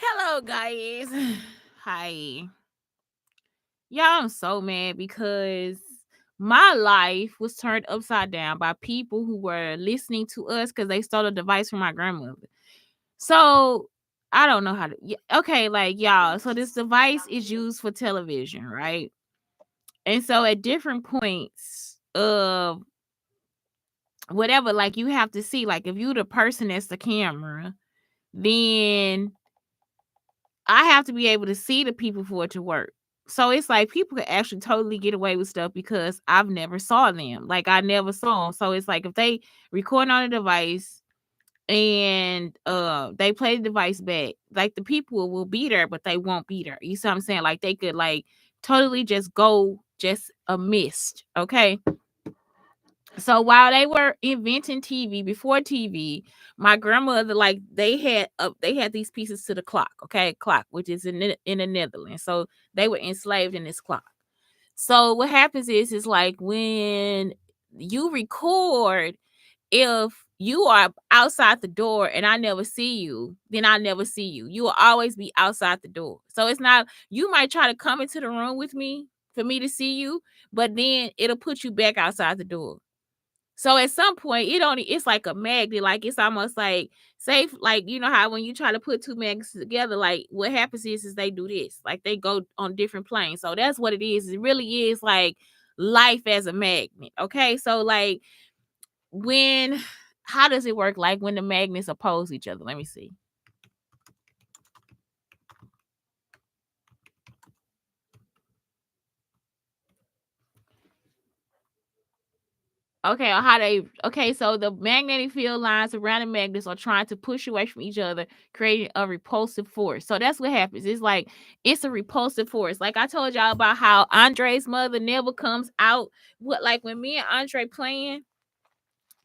Hello, guys. Hi. Y'all, I'm so mad because my life was turned upside down by people who were listening to us because they stole a device from my grandmother. So I don't know how to. Okay, like y'all. So this device is used for television, right? And so at different points of whatever, like you have to see, like if you the person that's the camera, then I have to be able to see the people for it to work. So it's like people could actually totally get away with stuff because I've never saw them. Like I never saw them. So it's like if they record on a device and they play the device back, like the people will be there, but they won't be there. You see what I'm saying? Like they could like totally just go just amiss. Okay. So while they were inventing TV, before TV, my grandmother like they had these pieces to the clock, okay, clock, which is in the Netherlands. So they were enslaved in this clock. So what happens is like when you record, if you are outside the door and I never see you, then I never see you. You will always be outside the door. So it's not, you might try to come into the room with me for me to see you, but then it'll put you back outside the door. So at some point, it's like a magnet, like it's almost like safe, like you know how when you try to put two magnets together, like what happens is they do this, like they go on different planes. So that's what it is. It really is like life as a magnet. Okay. So like when how does it work? Like when the magnets oppose each other. Let me see. Okay, so the magnetic field lines around the magnets are trying to push away from each other, creating a repulsive force. So that's what happens. It's like it's a repulsive force. Like I told y'all about how Andre's mother never comes out. What like when me and Andre playing,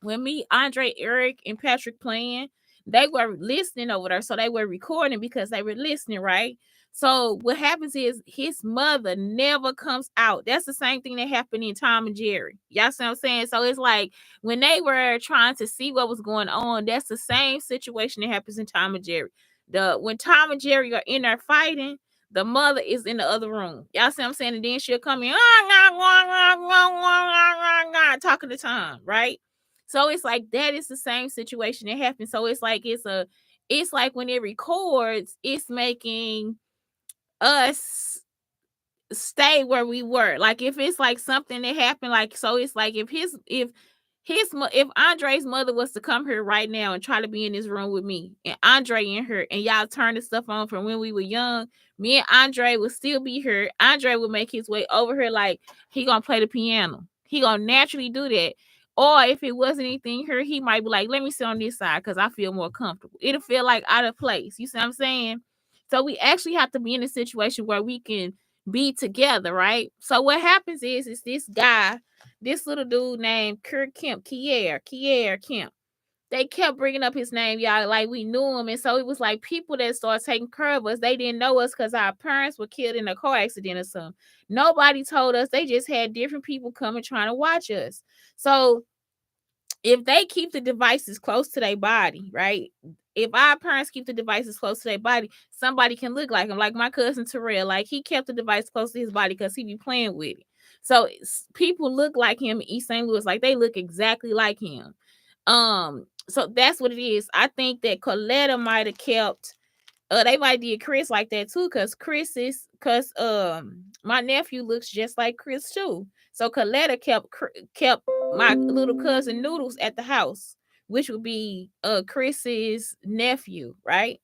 when me, Andre, Eric, and Patrick playing, they were listening over there. So they were recording because they were listening, right? So what happens is his mother never comes out. That's the same thing that happened in Tom and Jerry. Y'all see what I'm saying? So it's like when they were trying to see what was going on, that's the same situation that happens in Tom and Jerry. When Tom and Jerry are in there fighting, the mother is in the other room. Y'all see what I'm saying? And then she'll come in, talking to Tom, right? So it's like that is the same situation that happened. So it's like when it records, it's making us stay where we were. Like if it's like something that happened, like so it's like if Andre's mother was to come here right now and try to be in this room with me and Andre in her and y'all turn the stuff on from when we were young, me and Andre would still be here. Andre would make his way over here like he gonna play the piano. He gonna naturally do that. Or if it wasn't anything here, he might be like, let me sit on this side because I feel more comfortable. It'll feel like out of place. You see what I'm saying? So we actually have to be in a situation where we can be together, right? So what happens is this guy, this little dude named Kurt Kemp, Kier Kemp. They kept bringing up his name, y'all, like we knew him. And so it was like people that started taking care of us. They didn't know us because our parents were killed in a car accident or something. Nobody told us. They just had different people coming trying to watch us. So if they keep the devices close to their body, right? If our parents keep the devices close to their body, somebody can look like him. Like my cousin Terrell, like he kept the device close to his body because he be playing with it. So people look like him in East St. Louis, like they look exactly like him. So that's what it is. I think that Coletta might have kept they might did Chris like that too, because my nephew looks just like Chris too. So Coletta kept my little cousin Noodles at the house, which would be Chris's nephew, right?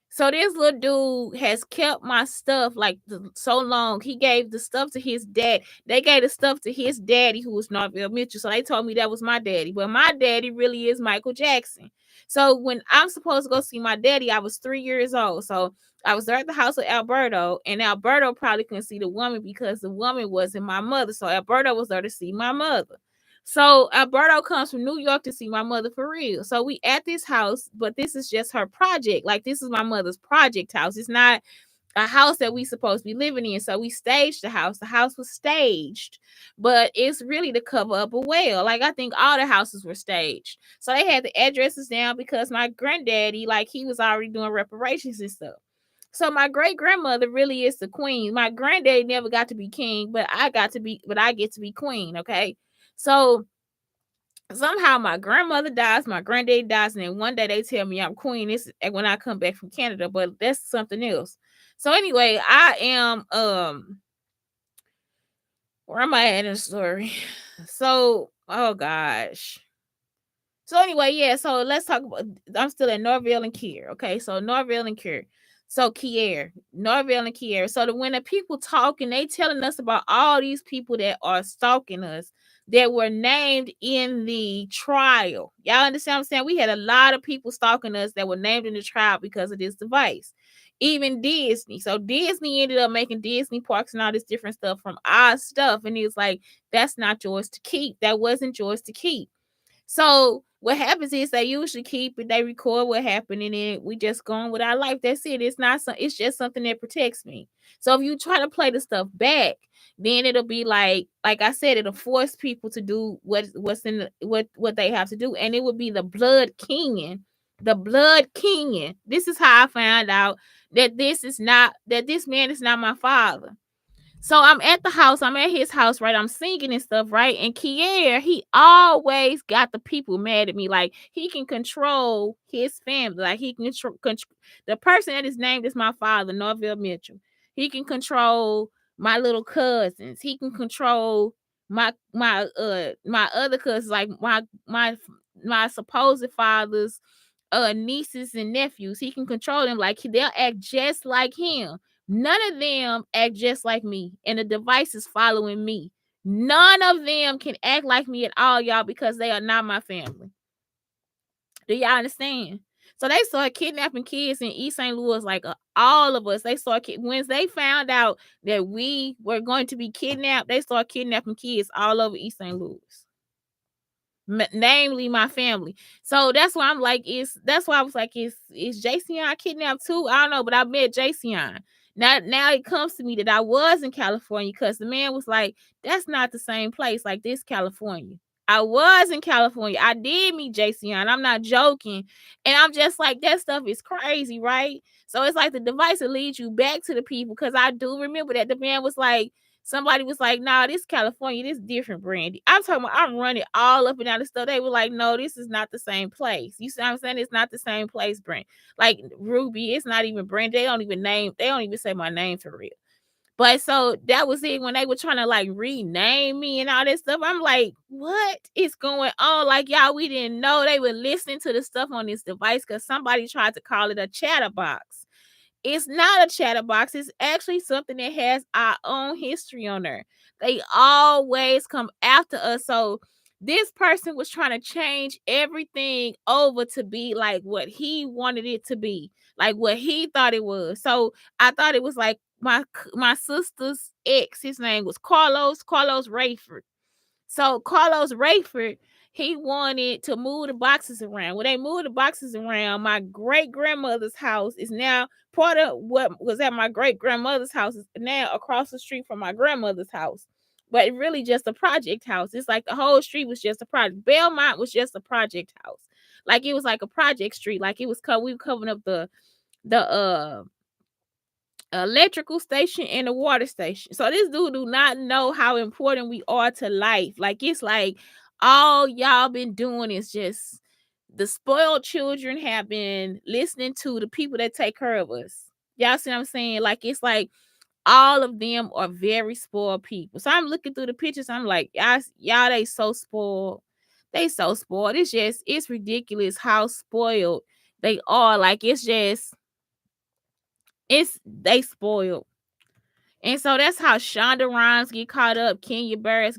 So this little dude has kept my stuff like so long. He gave the stuff to his dad. They gave the stuff to his daddy, who was Norville Mitchell. So they told me that was my daddy. But my daddy really is Michael Jackson. So when I'm supposed to go see my daddy, I was 3 years old. So I was there at the house with Alberto, and Alberto probably couldn't see the woman because the woman wasn't my mother. So Alberto was there to see my mother. So Alberto comes from New York to see my mother for real. So we at this house, but this is just her project. Like this is my mother's project house. It's not a house that we supposed to be living in. So we staged the house. The house was staged, but it's really to cover up a well. Like I think all the houses were staged. So they had the addresses down because my granddaddy, like he was already doing reparations and stuff. So my great grandmother really is the queen. My granddaddy never got to be king, but I get to be queen. Okay. So somehow my grandmother dies, my granddaddy dies, and then one day they tell me I'm queen. This is when I come back from Canada, but that's something else. So anyway, I am where am I at in the story? So oh gosh. So anyway, yeah. So let's talk about. I'm still at Norville and Kier. Okay, so Norville and Kier. So Kier, Norville and Kier. So when the people talking, they telling us about all these people that are stalking us that were named in the trial. Y'all understand what I'm saying? We had a lot of people stalking us that were named in the trial because of this device. Even Disney. So Disney ended up making Disney parks and all this different stuff from our stuff. And he was like, that's not yours to keep. That wasn't yours to keep. So what happens is they usually keep it, they record what happened, and then we just go on with our life. That's it. It's not it's just something that protects me. So if you try to play the stuff back, then it'll be like I said, it'll force people to do what's in what they have to do. And it would be the blood kinging. The blood kinging. This is how I found out that this man is not my father. So I'm at the house, I'm at his house, right? I'm singing and stuff, right? And Kier, he always got the people mad at me. Like he can control his family. Like he can control the person that is named is my father, Norville Mitchell. He can control my little cousins. He can control my other cousins, like my supposed fathers nieces and nephews. He can control them. Like they'll act just like him. None of them act just like me, and the device is following me. None of them can act like me at all, y'all, because they are not my family. Do y'all understand? So they started kidnapping kids in East St. Louis, like all of us. They started when they found out that we were going to be kidnapped. They started kidnapping kids all over East St. Louis, namely my family. So that's why I'm like, that's why I was like, is Jason kidnapped too? I don't know, but I met Jason. Now it comes to me that I was in California because the man was like, that's not the same place, like this California. I was in California. I did meet Jason. I'm not joking. And I'm just like, that stuff is crazy, right? So it's like the device will lead you back to the people, because I do remember that the man was like, somebody was like, nah, this California, this different, Brandy. I'm talking about, I'm running all up and down the stuff. They were like, no, this is not the same place. You see what I'm saying? It's not the same place, Brand. Like Ruby, it's not even Brandy. They don't even say my name for real. But so that was it. When they were trying to like rename me and all that stuff, I'm like, what is going on? Like, y'all, we didn't know they were listening to the stuff on this device because somebody tried to call it a chatterbox. It's not a chatterbox. It's actually something that has our own history on there. They always come after us. So this person was trying to change everything over to be like what he wanted it to be, like what he thought it was. So I thought it was like my sister's ex. His name was Carlos Rayford. So Carlos Rayford, he wanted to move the boxes around. When they moved the boxes around, my great grandmother's house is now part of what was at my great grandmother's house is now across the street from my grandmother's house. But it really just a project house. It's like the whole street was just a project. Belmont was just a project house. Like it was like a project street. Like it was we were covering up the electrical station and the water station. So this dude do not know how important we are to life. Like it's like all y'all been doing is just the spoiled children have been listening to the people that take care of us. Y'all see what I'm saying? Like it's like all of them are very spoiled people. So I'm looking through the pictures. I'm like, y'all, they so spoiled. They so spoiled. It's ridiculous how spoiled they are. Like they spoiled. And so that's how Shonda Rhimes get caught up, Kenya Barris.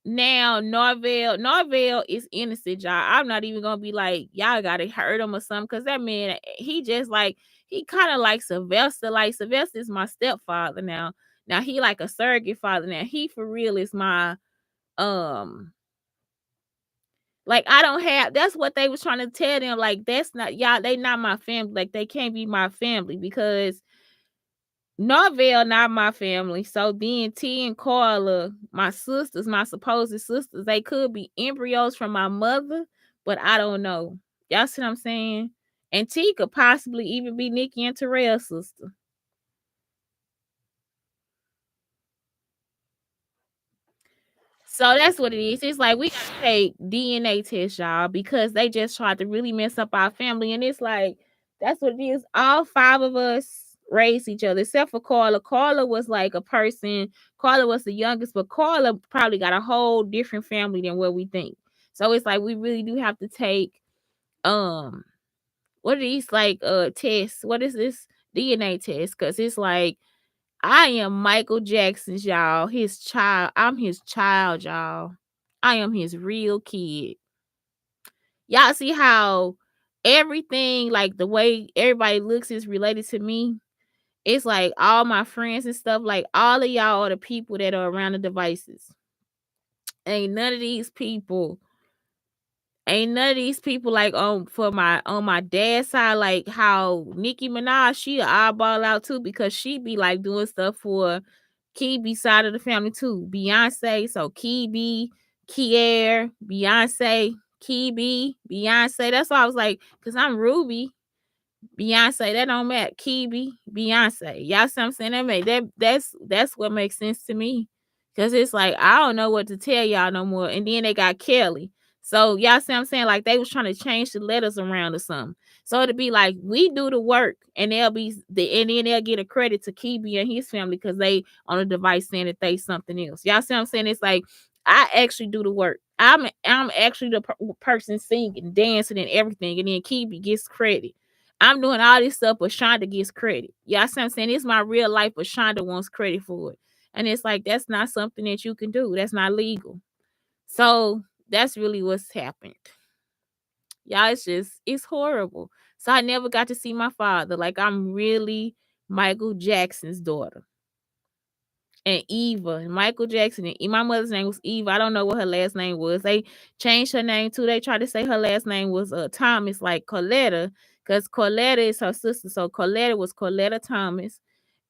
Now Norvell is innocent, y'all. I'm not even gonna be like, y'all gotta hurt him or something, because that man, he just like, he kind of like Sylvester. Like Sylvester is my stepfather now. Now he like a surrogate father. Now he for real is my like I don't have. That's what they was trying to tell them. Like that's not y'all. They not my family. Like they can't be my family because Norvell not my family. So then T and Carla, my sisters, my supposed sisters, they could be embryos from my mother, but I don't know. Y'all see what I'm saying? And T could possibly even be Nikki and Terrell's sister. So that's what it is. It's like we gotta take DNA tests, y'all, because they just tried to really mess up our family. And it's like that's what it is. All five of us raised each other, except for Carla. Carla was like a person. Carla was the youngest, but Carla probably got a whole different family than what we think. So it's like we really do have to take um what are these like tests? What is this DNA test? Because it's like I am Michael Jackson's, y'all, his child. I'm his child, y'all. I am his real kid. Y'all see how everything, like the way everybody looks, is related to me? It's like all my friends and stuff, like all of y'all are the people that are around the devices. Ain't none of these people like on my dad's side, like how Nicki Minaj, she a eyeball out too, because she be like doing stuff for Kibi side of the family too. Beyonce, so Kibi, Kier, Beyonce, Kibi, Beyonce. That's why I was like, because I'm Ruby, Beyonce, that don't matter. Kibi, Beyonce. Y'all see what I'm saying? That's what makes sense to me. Cause it's like I don't know what to tell y'all no more. And then they got Kelly. So y'all see what I'm saying? Like they was trying to change the letters around or something. So it'd be like we do the work and and then they'll get a credit to Kibi and his family because they on a device saying that they something else. Y'all see what I'm saying? It's like I actually do the work. I'm actually the person singing, dancing, and everything, and then Kibi gets credit. I'm doing all this stuff, but Shonda gets credit. Y'all see what I'm saying? It's my real life, but Shonda wants credit for it. And it's like, that's not something that you can do. That's not legal. So that's really what's happened. Y'all, it's horrible. So I never got to see my father. Like, I'm really Michael Jackson's daughter. And Eva, Michael Jackson. And my mother's name was Eva. I don't know what her last name was. They changed her name too. They tried to say her last name was Thomas, like Coletta, because Coletta is her sister. So Coletta was Coletta Thomas.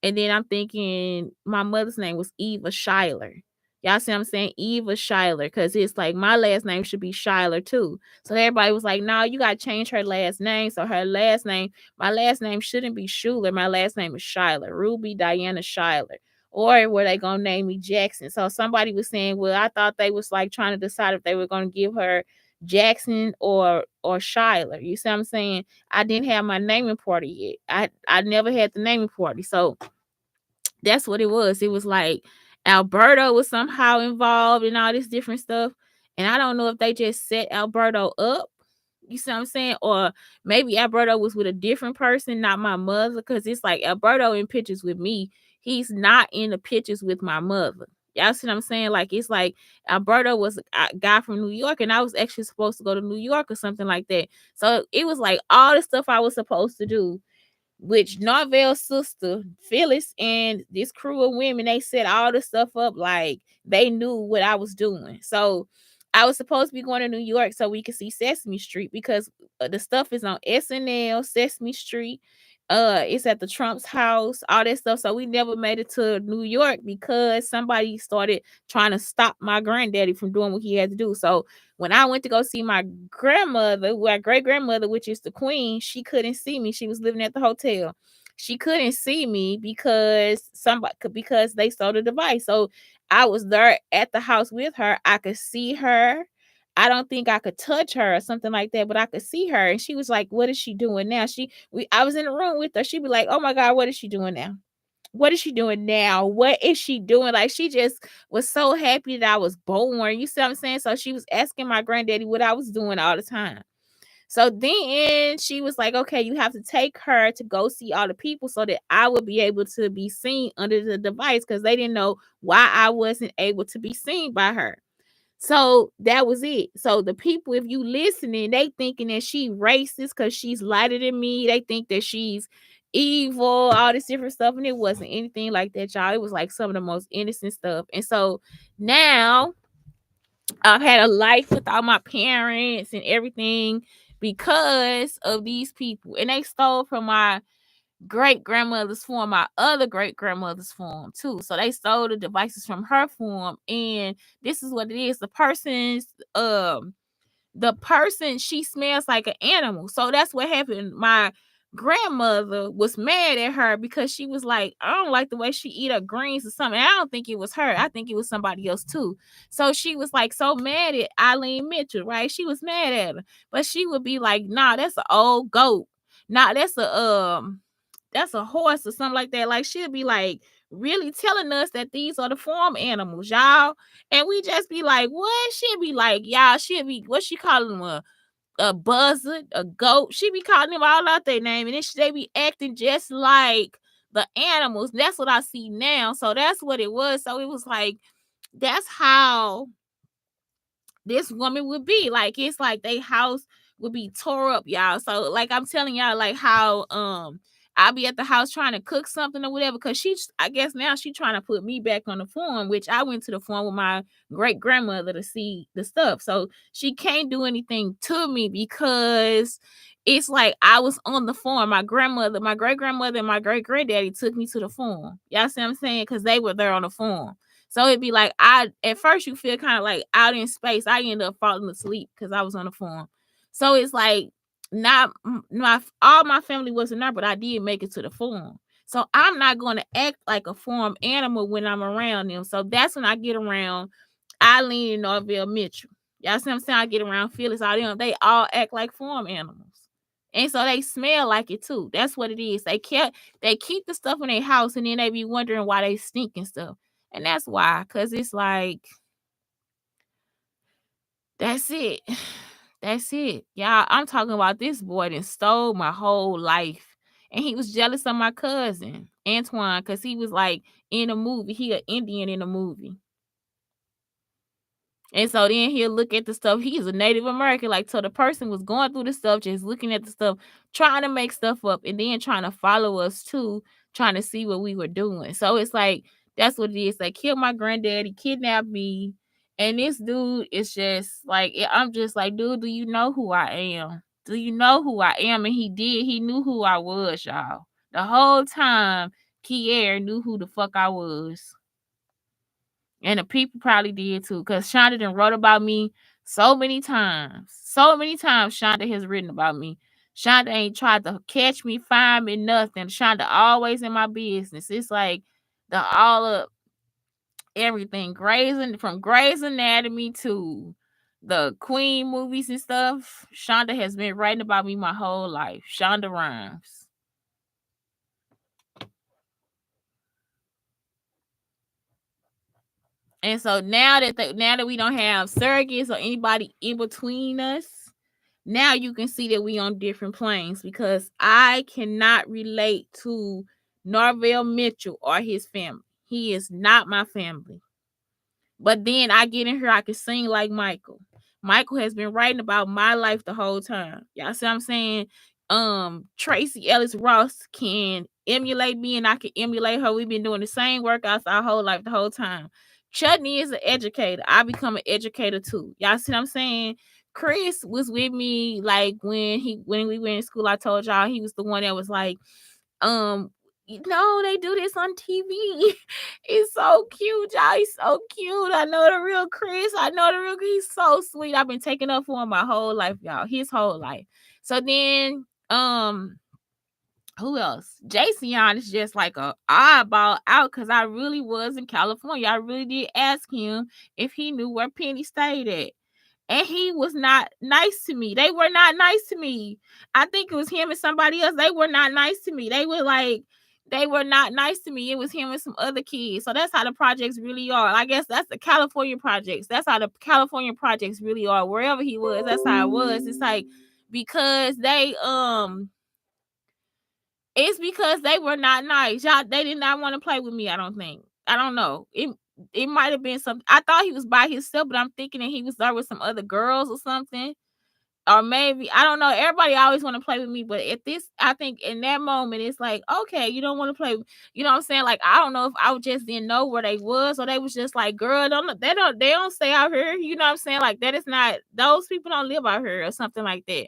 And then I'm thinking my mother's name was Eva Schuyler. Y'all see what I'm saying? Eva Schuyler. Because it's like my last name should be Schuyler too. So everybody was like, no, you got to change her last name. So her last name, my last name shouldn't be Schuler. My last name is Schuyler. Ruby Diana Schuyler. Or were they going to name me Jackson? So somebody was saying, well, I thought they was like trying to decide if they were going to give her Jackson or Schuyler. You see what I'm saying? I didn't have my naming party yet. I never had the naming party. So that's what it was. It was like Alberto was somehow involved in all this different stuff. And I don't know if they just set Alberto up. You see what I'm saying? Or maybe Alberto was with a different person, not my mother. Because it's like Alberto in pictures with me. He's not in the pictures with my mother. Y'all see what I'm saying? Like, it's like Alberto was a guy from New York, and I was actually supposed to go to New York or something like that. So it was like all the stuff I was supposed to do, which Norvell's sister, Phyllis, and this crew of women, they set all the stuff up like they knew what I was doing. So I was supposed to be going to New York so we could see Sesame Street because the stuff is on SNL, Sesame Street. It's at the Trump's house, all that stuff. So we never made it to New York because somebody started trying to stop my granddaddy from doing what he had to do. So when I went to go see my grandmother, my great grandmother, which is the queen, she couldn't see me. She was living at the hotel. She couldn't see me because they stole the device. So I was there at the house with her. I could see her. I don't think I could touch her or something like that, but I could see her. And she was like, "What is she doing now?" I was in the room with her. She'd be like, "Oh my God, what is she doing now? What is she doing now? What is she doing?" Like, she just was so happy that I was born. You see what I'm saying? So she was asking my granddaddy what I was doing all the time. So then she was like, okay, you have to take her to go see all the people so that I would be able to be seen under the device, because they didn't know why I wasn't able to be seen by her. So that was it. So the people, if you listening, they thinking that she racist because she's lighter than me. They think that she's evil, all this different stuff. And it wasn't anything like that, y'all. It was like some of the most innocent stuff. And so now I've had a life without my parents and everything because of these people. And they stole from my great grandmother's form, my other great grandmother's form too. So they stole the devices from her form. And this is what it is. The person's the person, she smells like an animal. So that's what happened. My grandmother was mad at her because she was like, I don't like the way she eat her greens or something. I don't think it was her. I think it was somebody else too. So she was like so mad at Eileen Mitchell, right? She was mad at her. But she would be like, nah, that's an old goat. Nah, that's a horse or something like that. Like she'll be like really telling us that these are the farm animals, y'all. And we just be like, what? She'll be like, y'all, she'll be, what she calling them, a buzzard, a goat. She be calling them all out their name. And then they be acting just like the animals. That's what I see now. So that's what it was. So it was like, that's how this woman would be. Like, it's like they house would be tore up, y'all. So like I'm telling y'all, like how I'll be at the house trying to cook something or whatever, because I guess now she trying to put me back on the farm, which I went to the farm with my great grandmother to see the stuff. So she can't do anything to me because it's like I was on the farm. My grandmother, my great grandmother, and my great granddaddy took me to the farm. Y'all see what I'm saying? Because they were there on the farm. So it'd be like, at first you feel kind of like out in space. I end up falling asleep because I was on the farm. So it's like, not all my family wasn't there, but I did make it to the farm. So I'm not going to act like a farm animal when I'm around them. So that's when I get around Eileen and Norville Mitchell. Y'all see what I'm saying? I get around Phyllis, all them. They all act like farm animals. And so they smell like it too. That's what it is. They keep the stuff in their house, and then they be wondering why they stink and stuff. And that's why, because it's like, that's it. That's it. Y'all, I'm talking about this boy that stole my whole life. And he was jealous of my cousin, Antoine, because he was like in a movie. He an Indian in a movie. And so then he'll look at the stuff. He's a Native American. Like, so the person was going through the stuff, just looking at the stuff, trying to make stuff up, and then trying to follow us too, trying to see what we were doing. So it's like, that's what it is. They killed my granddaddy, kidnapped me. And this dude is just like, I'm just like, dude, do you know who I am? Do you know who I am? And he did. He knew who I was, y'all. The whole time, Kier knew who the fuck I was. And the people probably did too, because Shonda done wrote about me so many times. So many times Shonda has written about me. Shonda ain't tried to catch me, find me, nothing. Shonda always in my business. It's like the all of everything. From Grey's Anatomy to the Queen movies and stuff. Shonda has been writing about me my whole life. Shonda Rhimes. And so now that we don't have surrogates or anybody in between us, now you can see that we on different planes, because I cannot relate to Norvell Mitchell or his family. He is not my family. But then I get in here, I can sing like Michael. Michael has been writing about my life the whole time. Y'all see what I'm saying? Tracy Ellis Ross can emulate me, and I can emulate her. We've been doing the same workouts our whole life the whole time. Chutney is an educator. I become an educator too. Y'all see what I'm saying? Chris was with me like when we went in school. I told y'all he was the one that was like, they do this on TV. It's so cute, y'all. He's so cute. I know the real Chris. He's so sweet. I've been taking up for him my whole life, y'all. His whole life. So then, who else? Jason is just like a oddball out, because I really was in California. I really did ask him if he knew where Penny stayed at. And he was not nice to me. They were not nice to me. I think it was him and somebody else. They were not nice to me. They were not nice to me. It was him and some other kids. So that's how the projects really are. I guess that's the California projects. That's how the California projects really are. Wherever he was, that's how it was. It's like, because it's because they were not nice. Y'all, they did not want to play with me, I don't think. I don't know. It might have been something. I thought he was by himself, but I'm thinking that he was there with some other girls or something. Or maybe, I don't know. Everybody always want to play with me, but I think in that moment, it's like, okay, you don't want to play. You know what I'm saying? Like, I don't know if I just didn't know where they was, or they was just like, girl, they don't stay out here. You know what I'm saying? Like, that is not, those people don't live out here or something like that.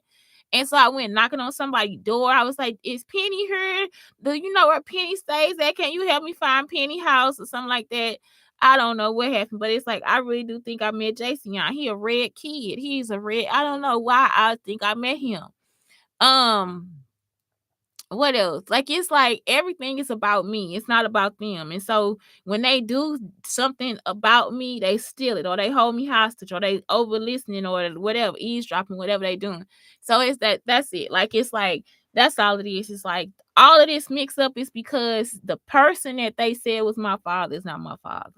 And so I went knocking on somebody's door. I was like, is Penny here? Do you know where Penny stays at? Can you help me find Penny house or something like that? I don't know what happened, but it's like I really do think I met Jason. Y'all, he a red kid. He's a red. I don't know why I think I met him. What else? Like, it's like everything is about me. It's not about them. And so when they do something about me, they steal it or they hold me hostage or they over listening or whatever, eavesdropping, whatever they doing. So it's that's it. Like, it's like that's all it is. It's like all of this mix up is because the person that they said was my father is not my father.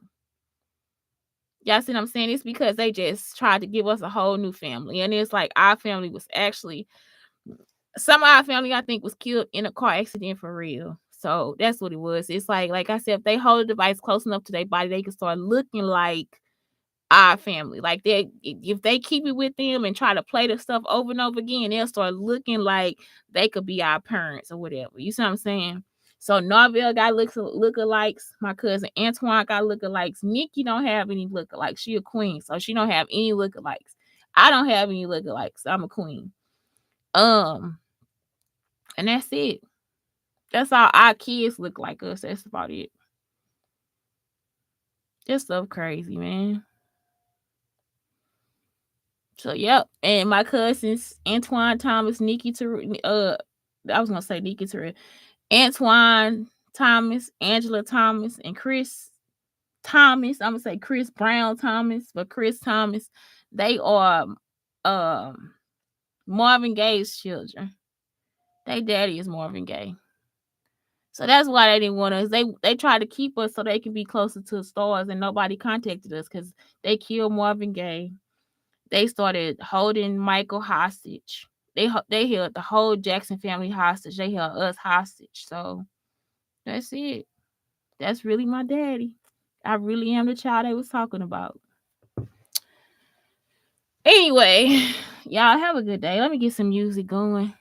Y'all see what I'm saying? It's because they just tried to give us a whole new family. And it's like our family was actually some of our family, I think, was killed in a car accident for real. So that's what it was. It's like I said, if they hold the device close enough to their body, they can start looking like our family. Like if they keep it with them and try to play the stuff over and over again, they'll start looking like they could be our parents or whatever. You see what I'm saying? So Norville got lookalikes. My cousin Antoine got lookalikes. Nikki don't have any lookalikes. She a queen, so she don't have any lookalikes. I don't have any lookalikes. I'm a queen. And that's it. That's all our kids look like us. That's about it. Just so crazy, man. So yep. And my cousins, Antoine Thomas, Nikki I was gonna say Nikki Terrell, Antoine Thomas, Angela Thomas, and Chris Thomas. I'm gonna say Chris Brown Thomas, but Chris Thomas, they are Marvin Gaye's children. They daddy is Marvin Gaye. So that's why they didn't want us. They tried to keep us so they can be closer to the stars, and nobody contacted us because they killed Marvin Gaye. They started holding Michael hostage. They held the whole Jackson family hostage. They held us hostage. So that's it. That's really my daddy. I really am the child they was talking about. Anyway, y'all have a good day. Let me get some music going.